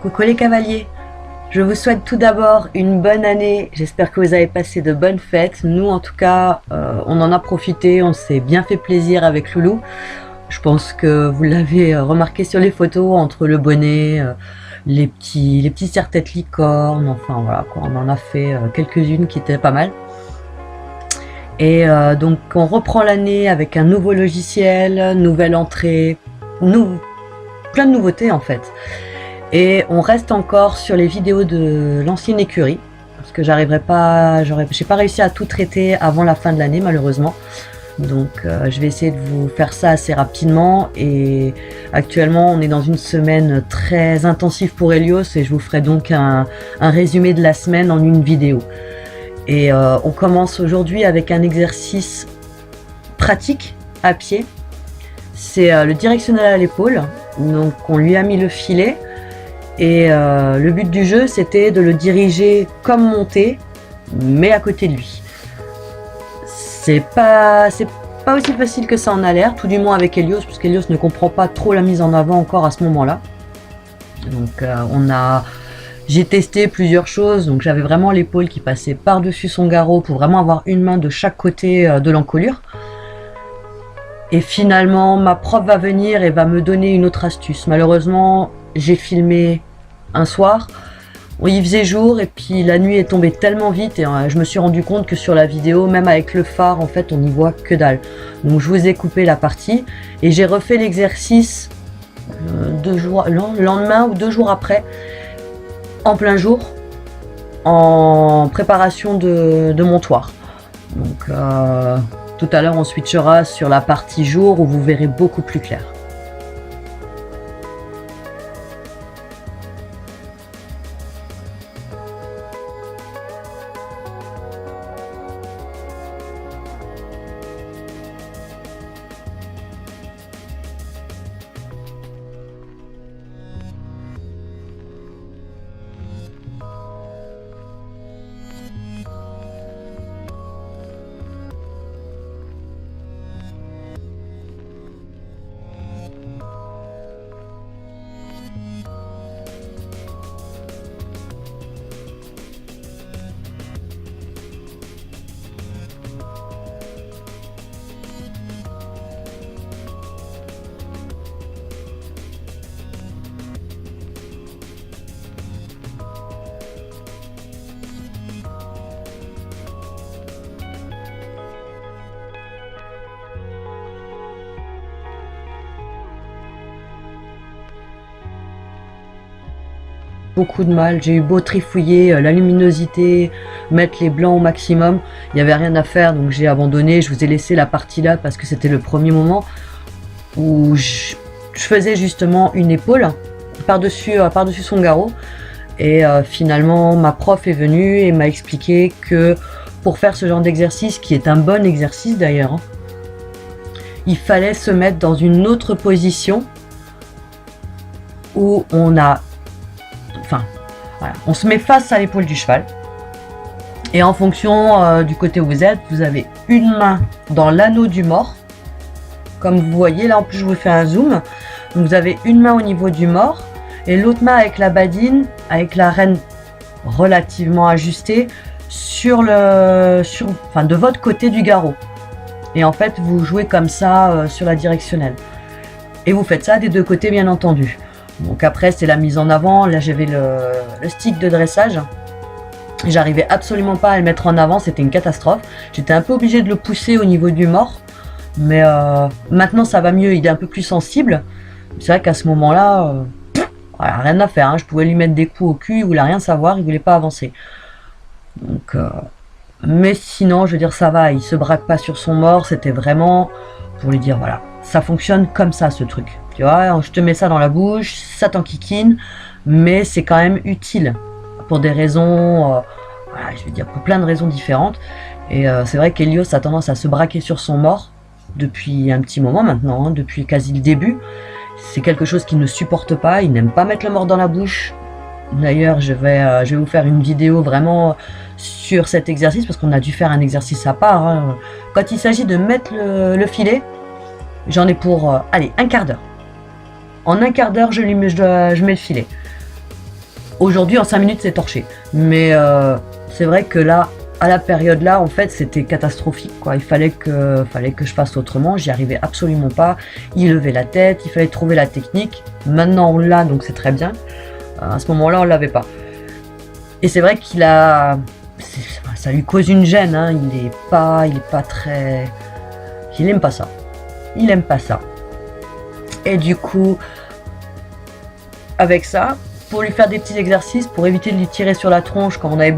Coucou les cavaliers, je vous souhaite tout d'abord une bonne année, j'espère que vous avez passé de bonnes fêtes. Nous en tout cas, on en a profité, on s'est bien fait plaisir avec Loulou. Je pense que vous l'avez remarqué sur les photos, entre le bonnet, les petits serre-têtes licornes, enfin voilà quoi, on en a fait quelques-unes qui étaient pas mal. Et donc on reprend l'année avec un nouveau logiciel, nouvelle entrée, plein de nouveautés en fait. Et on reste encore sur les vidéos de l'ancienne écurie, parce que j'ai pas réussi à tout traiter avant la fin de l'année malheureusement. Donc je vais essayer de vous faire ça assez rapidement. Et actuellement on est dans une semaine très intensive pour Helios et je vous ferai donc un résumé de la semaine en une vidéo. Et on commence aujourd'hui avec un exercice pratique à pied. C'est le directionnel à l'épaule, donc on lui a mis le filet. Et le but du jeu, c'était de le diriger comme monté, mais à côté de lui. C'est pas aussi facile que ça en a l'air, tout du moins avec Helios, parce qu'Helios ne comprend pas trop la mise en avant encore à ce moment-là. Donc j'ai testé plusieurs choses, donc j'avais vraiment l'épaule qui passait par-dessus son garrot pour vraiment avoir une main de chaque côté de l'encolure. Et finalement, ma prof va venir et va me donner une autre astuce. Malheureusement, j'ai filmé un soir, il faisait jour et puis la nuit est tombée tellement vite et je me suis rendu compte que sur la vidéo, même avec le phare, en fait, on n'y voit que dalle. Donc je vous ai coupé la partie et j'ai refait l'exercice le lendemain ou 2 jours après, en plein jour, en préparation de montoir. Donc tout à l'heure, on switchera sur la partie jour où vous verrez beaucoup plus clair. Beaucoup de mal, j'ai eu beau trifouiller la luminosité, mettre les blancs au maximum, il n'y avait rien à faire, donc j'ai abandonné. Je vous ai laissé la partie là parce que c'était le premier moment où je faisais justement une épaule par-dessus son garrot. Et finalement ma prof est venue et m'a expliqué que pour faire ce genre d'exercice, qui est un bon exercice d'ailleurs, il fallait se mettre dans une autre position où on se met face à l'épaule du cheval et en fonction du côté où vous êtes, vous avez une main dans l'anneau du mors, comme vous voyez là. En plus je vous fais un zoom, donc vous avez une main au niveau du mors et l'autre main avec la badine, avec la rêne relativement ajustée de votre côté du garrot. Et en fait vous jouez comme ça sur la directionnelle et vous faites ça des deux côtés bien entendu. Donc après c'est la mise en avant. Là j'avais le stick de dressage, j'arrivais absolument pas à le mettre en avant, c'était une catastrophe. J'étais un peu obligée de le pousser au niveau du mors, mais maintenant ça va mieux, il est un peu plus sensible. C'est vrai qu'à ce moment là voilà, rien à faire, hein. Je pouvais lui mettre des coups au cul, il voulait rien savoir, il voulait pas avancer. Donc mais sinon je veux dire ça va, il se braque pas sur son mors. C'était vraiment pour lui dire voilà, ça fonctionne comme ça ce truc. Tu vois, je te mets ça dans la bouche, ça t'enquiquine, mais c'est quand même utile pour des raisons, voilà, je veux dire pour plein de raisons différentes. Et c'est vrai qu'Helios a tendance à se braquer sur son mors depuis un petit moment maintenant, hein, depuis quasi le début. C'est quelque chose qu'il ne supporte pas, il n'aime pas mettre le mors dans la bouche. D'ailleurs, je vais vous faire une vidéo vraiment sur cet exercice parce qu'on a dû faire un exercice à part. Hein. Quand il s'agit de mettre le filet, j'en ai pour allez, un quart d'heure. En un quart d'heure, je mets le filet. Aujourd'hui, en 5 minutes, c'est torché. Mais c'est vrai que là, à la période là, en fait, c'était catastrophique, quoi. Il fallait que je fasse autrement. J'y arrivais absolument pas. Il levait la tête, il fallait trouver la technique. Maintenant, on l'a, donc c'est très bien. À ce moment-là, on l'avait pas. Et c'est vrai qu'il a, ça lui cause une gêne. Hein. Il est pas très, il aime pas ça. Il aime pas ça. Et du coup, avec ça, pour lui faire des petits exercices, pour éviter de lui tirer sur la tronche comme on avait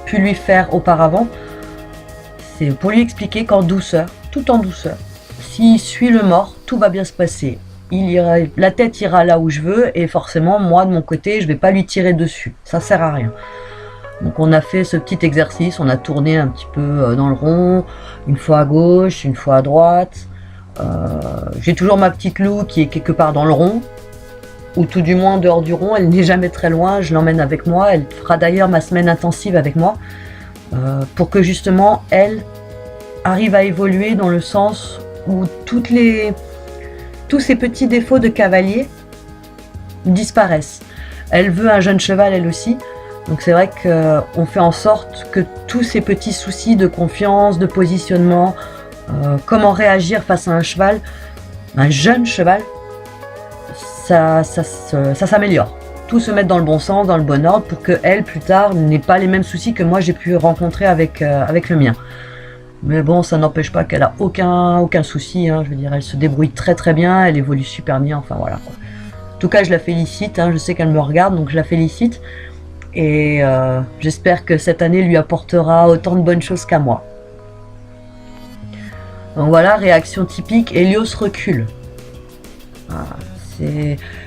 pu lui faire auparavant, c'est pour lui expliquer qu'en douceur, tout en douceur, s'il suit le mort, tout va bien se passer. La tête ira là où je veux et forcément, moi de mon côté, je vais pas lui tirer dessus. Ça sert à rien. Donc on a fait ce petit exercice, on a tourné un petit peu dans le rond, une fois à gauche, une fois à droite. J'ai toujours ma petite Lou qui est quelque part dans le rond, ou tout du moins en dehors du rond, elle n'est jamais très loin, je l'emmène avec moi, elle fera d'ailleurs ma semaine intensive avec moi, pour que justement elle arrive à évoluer dans le sens où tous ces petits défauts de cavalier disparaissent. Elle veut un jeune cheval elle aussi, donc c'est vrai qu'on fait en sorte que tous ces petits soucis de confiance, de positionnement, comment réagir face à un cheval, un jeune cheval, ça s'améliore. Tout se met dans le bon sens, dans le bon ordre, pour que elle, plus tard, n'ait pas les mêmes soucis que moi j'ai pu rencontrer avec le mien. Mais bon, ça n'empêche pas qu'elle a aucun souci, hein, je veux dire, elle se débrouille très très bien, elle évolue super bien, enfin voilà, quoi. En tout cas, je la félicite, hein, je sais qu'elle me regarde, donc je la félicite. Et j'espère que cette année lui apportera autant de bonnes choses qu'à moi. Donc voilà, réaction typique, Helios recule. Voilà.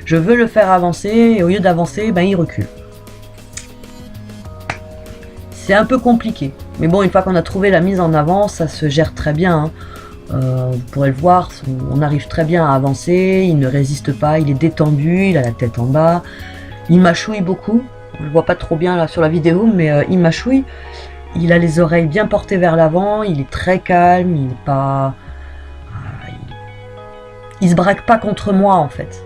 Je veux le faire avancer et au lieu d'avancer, ben, il recule. C'est un peu compliqué. Mais bon, une fois qu'on a trouvé la mise en avant, ça se gère très bien. Hein. Vous pourrez le voir, on arrive très bien à avancer, il ne résiste pas, il est détendu, il a la tête en bas. Il mâchouille beaucoup. On ne le voit pas trop bien là sur la vidéo, mais il mâchouille. Il a les oreilles bien portées vers l'avant, il est très calme, il est pas... Il se braque pas contre moi en fait.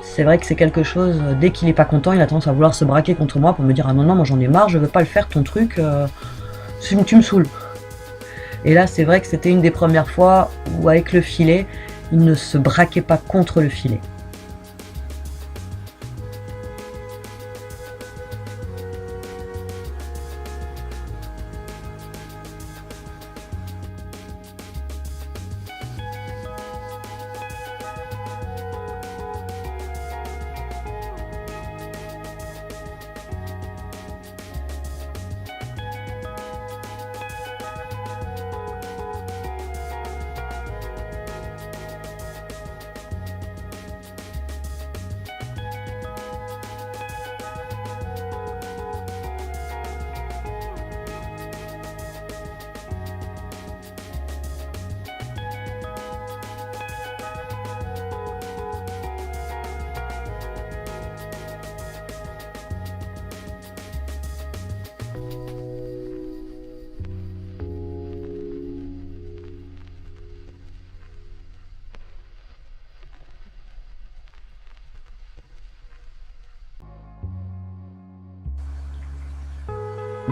C'est vrai que c'est quelque chose, dès qu'il est pas content, il a tendance à vouloir se braquer contre moi pour me dire « Ah non, non, moi j'en ai marre, je veux pas le faire ton truc, tu me saoules. » Et là c'est vrai que c'était une des premières fois où avec le filet, il ne se braquait pas contre le filet.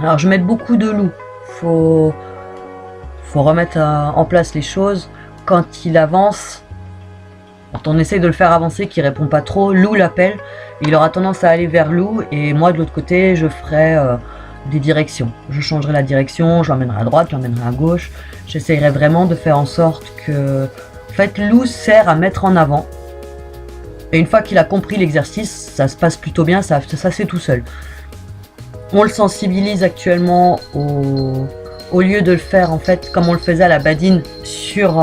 Alors je mets beaucoup de loup. Faut remettre en place les choses. Quand il avance, quand on essaye de le faire avancer, qu'il répond pas trop, Lou l'appelle. Il aura tendance à aller vers Lou et moi de l'autre côté, je ferai des directions. Je changerai la direction, je l'emmènerai à droite, je l'emmènerai à gauche. J'essayerai vraiment de faire en sorte que... En fait, Lou sert à mettre en avant. Et une fois qu'il a compris l'exercice, ça se passe plutôt bien, ça se fait tout seul. On le sensibilise actuellement au lieu de le faire en fait comme on le faisait à la badine sur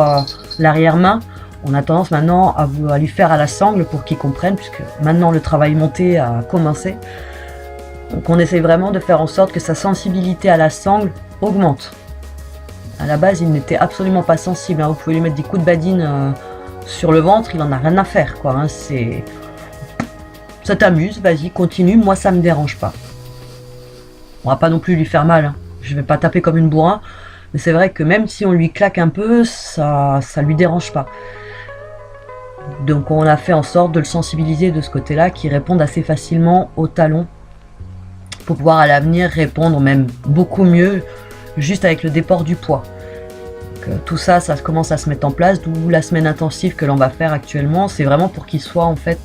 l'arrière-main. On a tendance maintenant à lui faire à la sangle pour qu'il comprenne, puisque maintenant le travail monté a commencé. Donc on essaye vraiment de faire en sorte que sa sensibilité à la sangle augmente. À la base, il n'était absolument pas sensible. Hein. Vous pouvez lui mettre des coups de badine sur le ventre, il en a rien à faire, quoi. Hein. Ça t'amuse, vas-y, continue. Moi, ça me dérange pas. On va pas non plus lui faire mal. Hein. Je vais pas taper comme une bourrin, mais c'est vrai que même si on lui claque un peu, ça lui dérange pas. Donc on a fait en sorte de le sensibiliser de ce côté-là, qu'il réponde assez facilement au talon, pour pouvoir à l'avenir répondre même beaucoup mieux, juste avec le déport du poids. Donc, tout ça, ça commence à se mettre en place, d'où la semaine intensive que l'on va faire actuellement. C'est vraiment pour qu'il soit en fait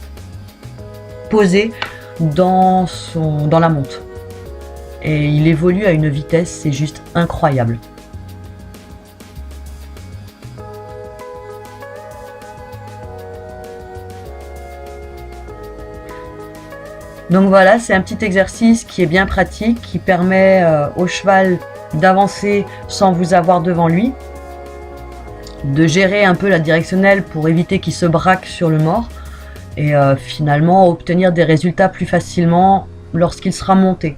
posé dans la monte. Et il évolue à une vitesse, c'est juste incroyable. Donc voilà, c'est un petit exercice qui est bien pratique, qui permet au cheval d'avancer sans vous avoir devant lui, de gérer un peu la directionnelle pour éviter qu'il se braque sur le mors, et finalement obtenir des résultats plus facilement lorsqu'il sera monté.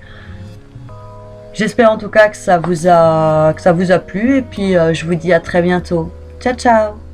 J'espère en tout cas que ça vous a plu, et puis je vous dis à très bientôt. Ciao ciao!